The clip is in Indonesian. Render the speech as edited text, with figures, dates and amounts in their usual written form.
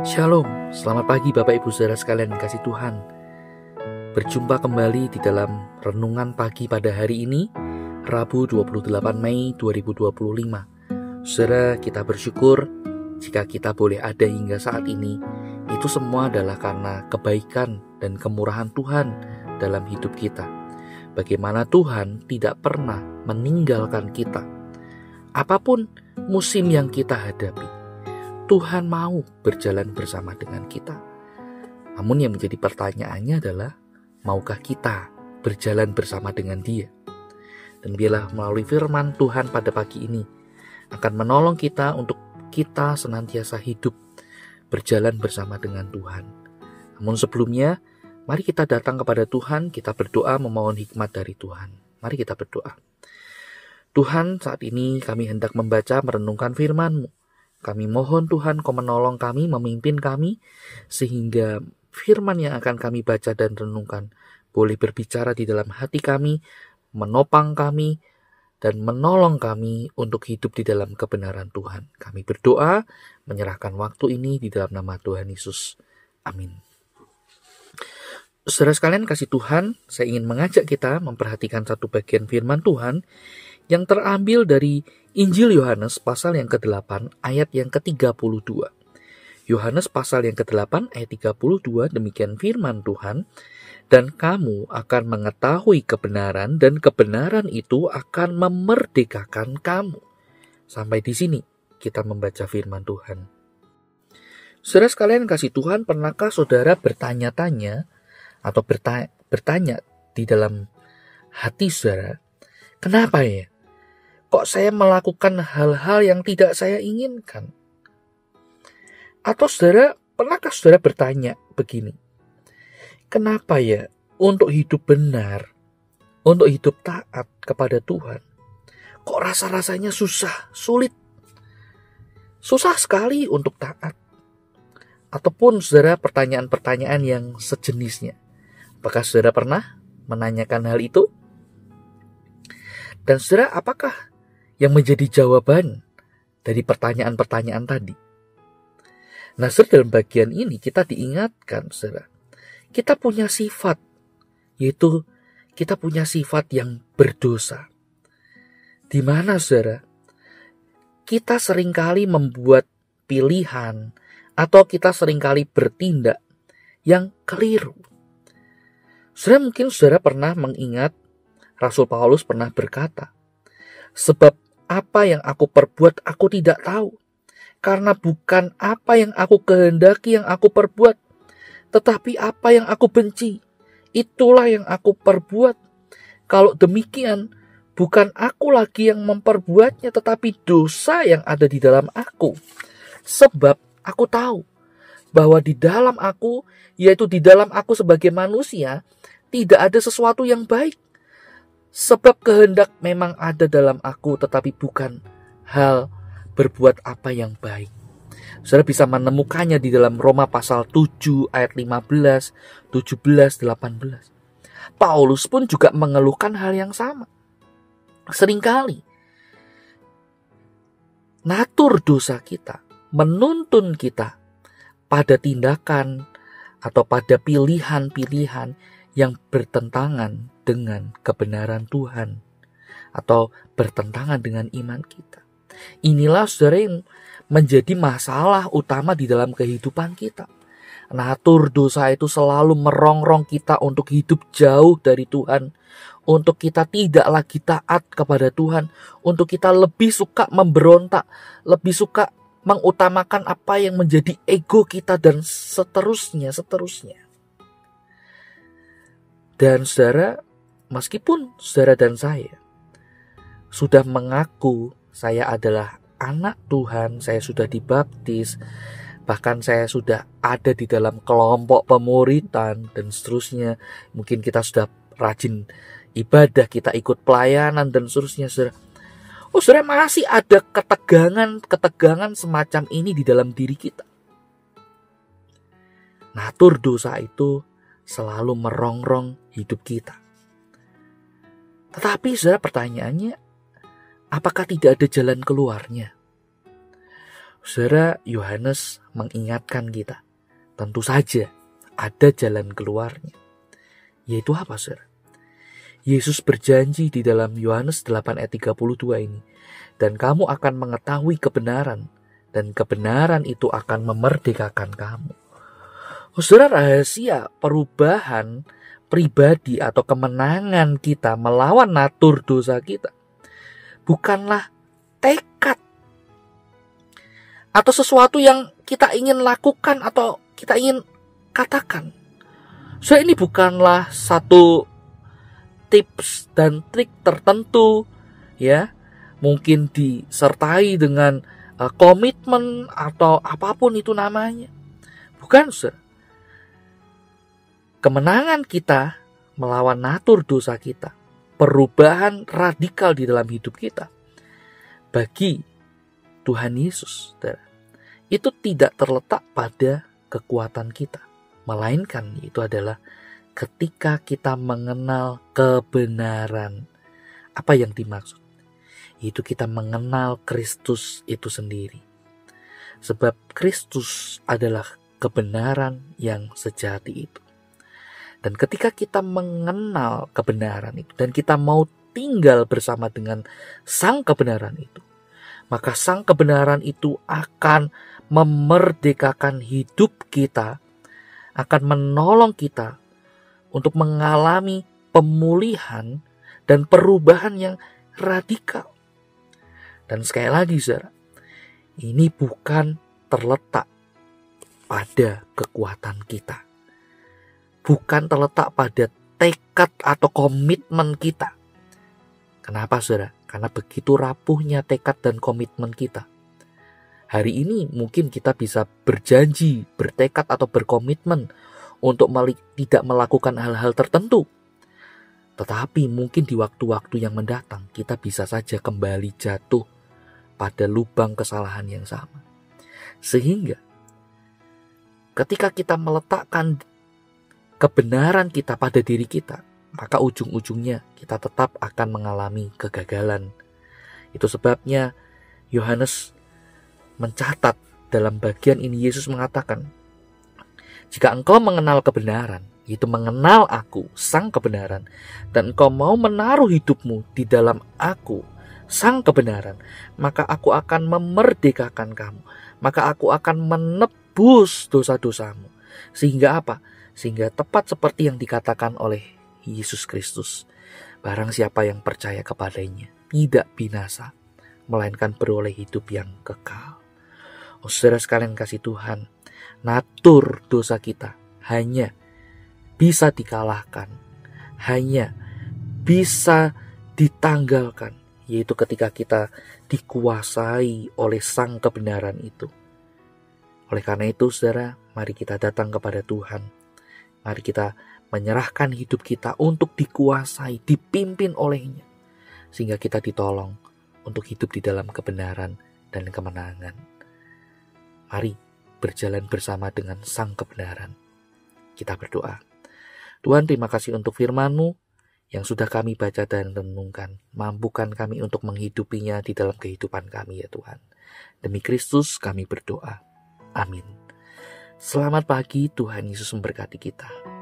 Shalom, selamat pagi Bapak Ibu Saudara sekalian yang kasih Tuhan. Berjumpa kembali di dalam renungan pagi pada hari ini, Rabu 28 Mei 2025. Saudara, kita bersyukur jika kita boleh ada hingga saat ini. Itu semua adalah karena kebaikan dan kemurahan Tuhan dalam hidup kita. Bagaimana Tuhan tidak pernah meninggalkan kita. Apapun musim yang kita hadapi, Tuhan mau berjalan bersama dengan kita. Namun yang menjadi pertanyaannya adalah, maukah kita berjalan bersama dengan Dia? Dan biarlah melalui firman Tuhan pada pagi ini akan menolong kita untuk kita senantiasa hidup berjalan bersama dengan Tuhan. Namun sebelumnya, mari kita datang kepada Tuhan, kita berdoa memohon hikmat dari Tuhan. Mari kita berdoa. Tuhan, saat ini kami hendak membaca merenungkan firman-Mu. Kami mohon Tuhan Kau menolong kami, memimpin kami, sehingga firman yang akan kami baca dan renungkan boleh berbicara di dalam hati kami, menopang kami, dan menolong kami untuk hidup di dalam kebenaran Tuhan. Kami berdoa, menyerahkan waktu ini di dalam nama Tuhan Yesus. Amin. Saudara sekalian kasih Tuhan, saya ingin mengajak kita memperhatikan satu bagian firman Tuhan yang terambil dari Injil Yohanes pasal yang ke-8 ayat yang ke-32. Yohanes pasal yang ke-8 ayat 32, demikian firman Tuhan, dan kamu akan mengetahui kebenaran dan kebenaran itu akan memerdekakan kamu. Sampai di sini kita membaca firman Tuhan. Saudara sekalian kasih Tuhan, pernahkah saudara bertanya-tanya atau bertanya di dalam hati saudara, kenapa ya? Kok saya melakukan hal-hal yang tidak saya inginkan? Atau pernahkah saudara bertanya begini, kenapa ya untuk hidup benar, untuk hidup taat kepada Tuhan, kok rasa-rasanya susah, sulit, susah sekali untuk taat? Ataupun saudara pertanyaan-pertanyaan yang sejenisnya. Apakah saudara pernah menanyakan hal itu? Dan saudara, apakah yang menjadi jawaban dari pertanyaan-pertanyaan tadi? Nah, saudara, dalam bagian ini kita diingatkan, saudara, kita punya sifat, yaitu kita punya sifat yang berdosa. Di mana, saudara, kita seringkali membuat pilihan atau kita seringkali bertindak yang keliru. Saudara, mungkin saudara pernah mengingat Rasul Paulus pernah berkata, sebab apa yang aku perbuat aku tidak tahu, karena bukan apa yang aku kehendaki yang aku perbuat, tetapi apa yang aku benci, itulah yang aku perbuat. Kalau demikian, bukan aku lagi yang memperbuatnya, tetapi dosa yang ada di dalam aku. Sebab aku tahu bahwa di dalam aku, yaitu di dalam aku sebagai manusia, tidak ada sesuatu yang baik. Sebab kehendak memang ada dalam aku, tetapi bukan hal berbuat apa yang baik. Saudara bisa menemukannya di dalam Roma pasal 7 ayat 15, 17, 18. Paulus pun juga mengeluhkan hal yang sama. Seringkali natur dosa kita menuntun kita pada tindakan atau pada pilihan-pilihan yang bertentangan dengan kebenaran Tuhan atau bertentangan dengan iman kita. Inilah saudara yang menjadi masalah utama di dalam kehidupan kita. Natur dosa itu selalu merongrong kita untuk hidup jauh dari Tuhan, untuk kita tidak lagi taat kepada Tuhan, untuk kita lebih suka memberontak, lebih suka mengutamakan apa yang menjadi ego kita dan seterusnya. Dan saudara, meskipun saudara dan saya sudah mengaku saya adalah anak Tuhan, saya sudah dibaptis, bahkan saya sudah ada di dalam kelompok pemuritan dan seterusnya, mungkin kita sudah rajin ibadah, kita ikut pelayanan dan seterusnya, saudara. Saudara, masih ada ketegangan semacam ini di dalam diri kita. Natur dosa itu selalu merongrong hidup kita. Tetapi saudara, pertanyaannya, apakah tidak ada jalan keluarnya? Saudara, Yohanes mengingatkan kita, tentu saja ada jalan keluarnya. Yaitu apa, saudara? Yesus berjanji di dalam Yohanes 8 ayat 32 ini, dan kamu akan mengetahui kebenaran, dan kebenaran itu akan memerdekakan kamu. Saudara, rahasia perubahan pribadi atau kemenangan kita melawan natur dosa kita bukanlah tekad atau sesuatu yang kita ingin lakukan atau kita ingin katakan. So, ini bukanlah satu tips dan trik tertentu, ya, mungkin disertai dengan komitmen atau apapun itu namanya. Bukan, saudara. Kemenangan kita melawan natur dosa kita, perubahan radikal di dalam hidup kita, bagi Tuhan Yesus, saudara, itu tidak terletak pada kekuatan kita, melainkan itu adalah ketika kita mengenal kebenaran. Apa yang dimaksud? Itu kita mengenal Kristus itu sendiri. Sebab Kristus adalah kebenaran yang sejati itu. Dan ketika kita mengenal kebenaran itu dan kita mau tinggal bersama dengan sang kebenaran itu, maka sang kebenaran itu akan memerdekakan hidup kita, akan menolong kita untuk mengalami pemulihan dan perubahan yang radikal. Dan sekali lagi, saudara, ini bukan terletak pada kekuatan kita. Bukan terletak pada tekad atau komitmen kita. Kenapa, saudara? Karena begitu rapuhnya tekad dan komitmen kita. Hari ini mungkin kita bisa berjanji, bertekad atau berkomitmen untuk tidak melakukan hal-hal tertentu. Tetapi mungkin di waktu-waktu yang mendatang kita bisa saja kembali jatuh pada lubang kesalahan yang sama. Sehingga ketika kita meletakkan kebenaran kita pada diri kita, maka ujung-ujungnya kita tetap akan mengalami kegagalan. Itu sebabnya Yohanes mencatat dalam bagian ini, Yesus mengatakan, jika engkau mengenal kebenaran, yaitu mengenal aku, sang kebenaran, dan engkau mau menaruh hidupmu di dalam aku, sang kebenaran, maka aku akan memerdekakan kamu, maka aku akan menebus dosa-dosamu. Sehingga apa? Sehingga tepat seperti yang dikatakan oleh Yesus Kristus, barang siapa yang percaya kepadanya tidak binasa, melainkan beroleh hidup yang kekal. Saudara sekalian kasih Tuhan, natur dosa kita hanya bisa dikalahkan, hanya bisa ditanggalkan, yaitu ketika kita dikuasai oleh sang kebenaran itu. Oleh karena itu, saudara, mari kita datang kepada Tuhan. Mari kita menyerahkan hidup kita untuk dikuasai, dipimpin olehnya. Sehingga kita ditolong untuk hidup di dalam kebenaran dan kemenangan. Mari berjalan bersama dengan sang kebenaran. Kita berdoa. Tuhan, terima kasih untuk firman-Mu yang sudah kami baca dan renungkan. Mampukan kami untuk menghidupinya di dalam kehidupan kami, ya Tuhan. Demi Kristus kami berdoa. Amin. Selamat pagi, Tuhan Yesus memberkati kita.